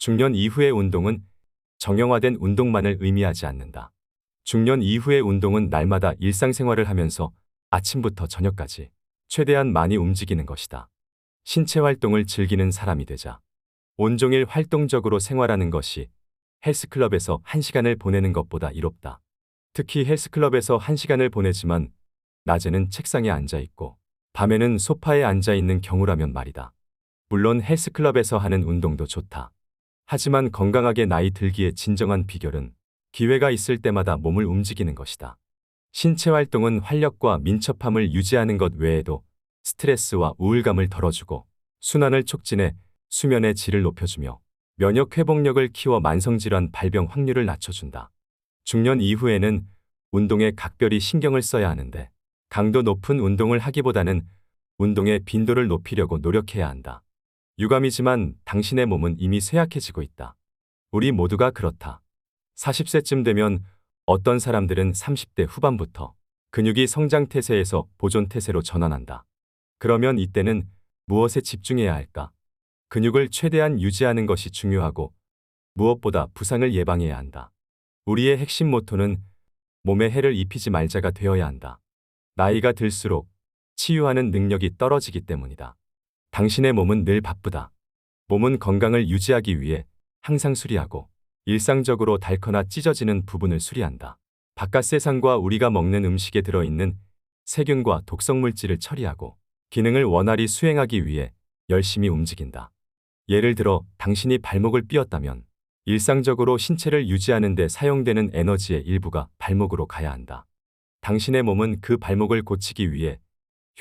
중년 이후의 운동은 정형화된 운동만을 의미하지 않는다. 중년 이후의 운동은 날마다 일상생활을 하면서 아침부터 저녁까지 최대한 많이 움직이는 것이다. 신체 활동을 즐기는 사람이 되자. 온종일 활동적으로 생활하는 것이 헬스클럽에서 1시간을 보내는 것보다 이롭다. 특히 헬스클럽에서 1시간을 보내지만 낮에는 책상에 앉아 있고 밤에는 소파에 앉아 있는 경우라면 말이다. 물론 헬스클럽에서 하는 운동도 좋다. 하지만 건강하게 나이 들기의 진정한 비결은 기회가 있을 때마다 몸을 움직이는 것이다. 신체 활동은 활력과 민첩함을 유지하는 것 외에도 스트레스와 우울감을 덜어주고 순환을 촉진해 수면의 질을 높여주며 면역 회복력을 키워 만성질환 발병 확률을 낮춰준다. 중년 이후에는 운동에 각별히 신경을 써야 하는데 강도 높은 운동을 하기보다는 운동의 빈도를 높이려고 노력해야 한다. 유감이지만 당신의 몸은 이미 쇠약해지고 있다. 우리 모두가 그렇다. 40세쯤 되면 어떤 사람들은 30대 후반부터 근육이 성장태세에서 보존태세로 전환한다. 그러면 이때는 무엇에 집중해야 할까? 근육을 최대한 유지하는 것이 중요하고 무엇보다 부상을 예방해야 한다. 우리의 핵심 모토는 몸에 해를 입히지 말자가 되어야 한다. 나이가 들수록 치유하는 능력이 떨어지기 때문이다. 당신의 몸은 늘 바쁘다. 몸은 건강을 유지하기 위해 항상 수리하고 일상적으로 닳거나 찢어지는 부분을 수리한다. 바깥 세상과 우리가 먹는 음식에 들어있는 세균과 독성 물질을 처리하고 기능을 원활히 수행하기 위해 열심히 움직인다. 예를 들어 당신이 발목을 삐었다면 일상적으로 신체를 유지하는 데 사용되는 에너지의 일부가 발목으로 가야 한다. 당신의 몸은 그 발목을 고치기 위해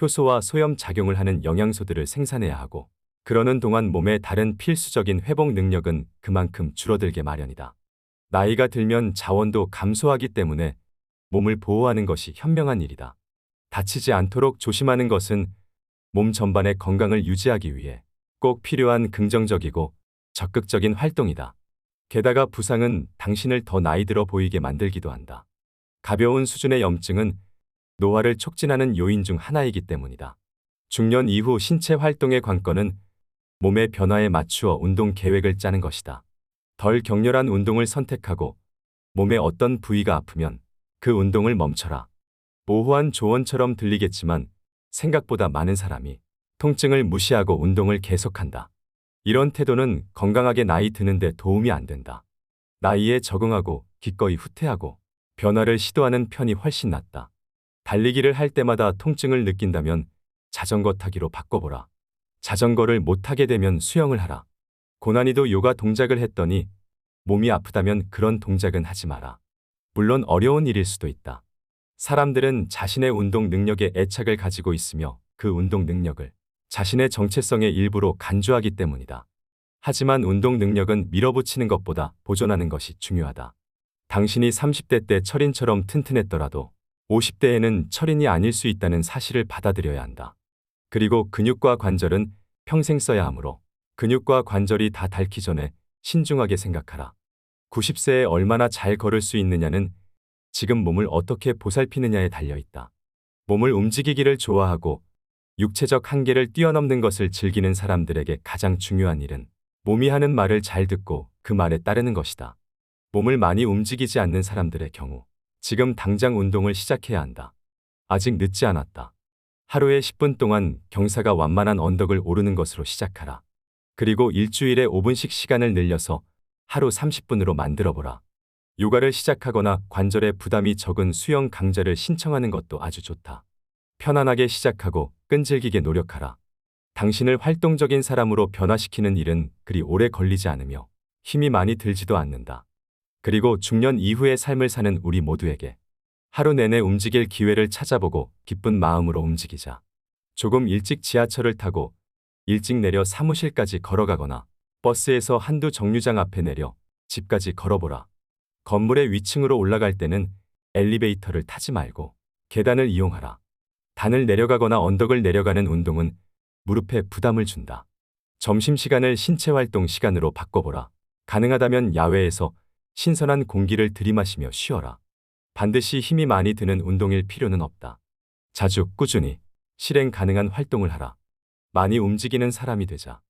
효소와 소염 작용을 하는 영양소들을 생산해야 하고 그러는 동안 몸의 다른 필수적인 회복 능력은 그만큼 줄어들게 마련이다. 나이가 들면 자원도 감소하기 때문에 몸을 보호하는 것이 현명한 일이다. 다치지 않도록 조심하는 것은 몸 전반의 건강을 유지하기 위해 꼭 필요한 긍정적이고 적극적인 활동이다. 게다가 부상은 당신을 더 나이 들어 보이게 만들기도 한다. 가벼운 수준의 염증은 노화를 촉진하는 요인 중 하나이기 때문이다. 중년 이후 신체 활동의 관건은 몸의 변화에 맞추어 운동 계획을 짜는 것이다. 덜 격렬한 운동을 선택하고 몸의 어떤 부위가 아프면 그 운동을 멈춰라. 모호한 조언처럼 들리겠지만 생각보다 많은 사람이 통증을 무시하고 운동을 계속한다. 이런 태도는 건강하게 나이 드는데 도움이 안 된다. 나이에 적응하고 기꺼이 후퇴하고 변화를 시도하는 편이 훨씬 낫다. 달리기를 할 때마다 통증을 느낀다면 자전거 타기로 바꿔보라. 자전거를 못 타게 되면 수영을 하라. 고난이도 요가 동작을 했더니 몸이 아프다면 그런 동작은 하지 마라. 물론 어려운 일일 수도 있다. 사람들은 자신의 운동 능력에 애착을 가지고 있으며 그 운동 능력을 자신의 정체성의 일부로 간주하기 때문이다. 하지만 운동 능력은 밀어붙이는 것보다 보존하는 것이 중요하다. 당신이 30대 때 철인처럼 튼튼했더라도 50대에는 철인이 아닐 수 있다는 사실을 받아들여야 한다. 그리고 근육과 관절은 평생 써야 하므로 근육과 관절이 다 닳기 전에 신중하게 생각하라. 90세에 얼마나 잘 걸을 수 있느냐는 지금 몸을 어떻게 보살피느냐에 달려있다. 몸을 움직이기를 좋아하고 육체적 한계를 뛰어넘는 것을 즐기는 사람들에게 가장 중요한 일은 몸이 하는 말을 잘 듣고 그 말에 따르는 것이다. 몸을 많이 움직이지 않는 사람들의 경우 지금 당장 운동을 시작해야 한다. 아직 늦지 않았다. 하루에 10분 동안 경사가 완만한 언덕을 오르는 것으로 시작하라. 그리고 일주일에 5분씩 시간을 늘려서 하루 30분으로 만들어보라. 요가를 시작하거나 관절에 부담이 적은 수영 강좌를 신청하는 것도 아주 좋다. 편안하게 시작하고 끈질기게 노력하라. 당신을 활동적인 사람으로 변화시키는 일은 그리 오래 걸리지 않으며 힘이 많이 들지도 않는다. 그리고 중년 이후의 삶을 사는 우리 모두에게 하루 내내 움직일 기회를 찾아보고 기쁜 마음으로 움직이자. 조금 일찍 지하철을 타고 일찍 내려 사무실까지 걸어가거나 버스에서 한두 정류장 앞에 내려 집까지 걸어보라. 건물의 위층으로 올라갈 때는 엘리베이터를 타지 말고 계단을 이용하라. 단을 내려가거나 언덕을 내려가는 운동은 무릎에 부담을 준다. 점심시간을 신체활동 시간으로 바꿔보라. 가능하다면 야외에서 신선한 공기를 들이마시며 쉬어라. 반드시 힘이 많이 드는 운동일 필요는 없다. 자주 꾸준히 실행 가능한 활동을 하라. 많이 움직이는 사람이 되자.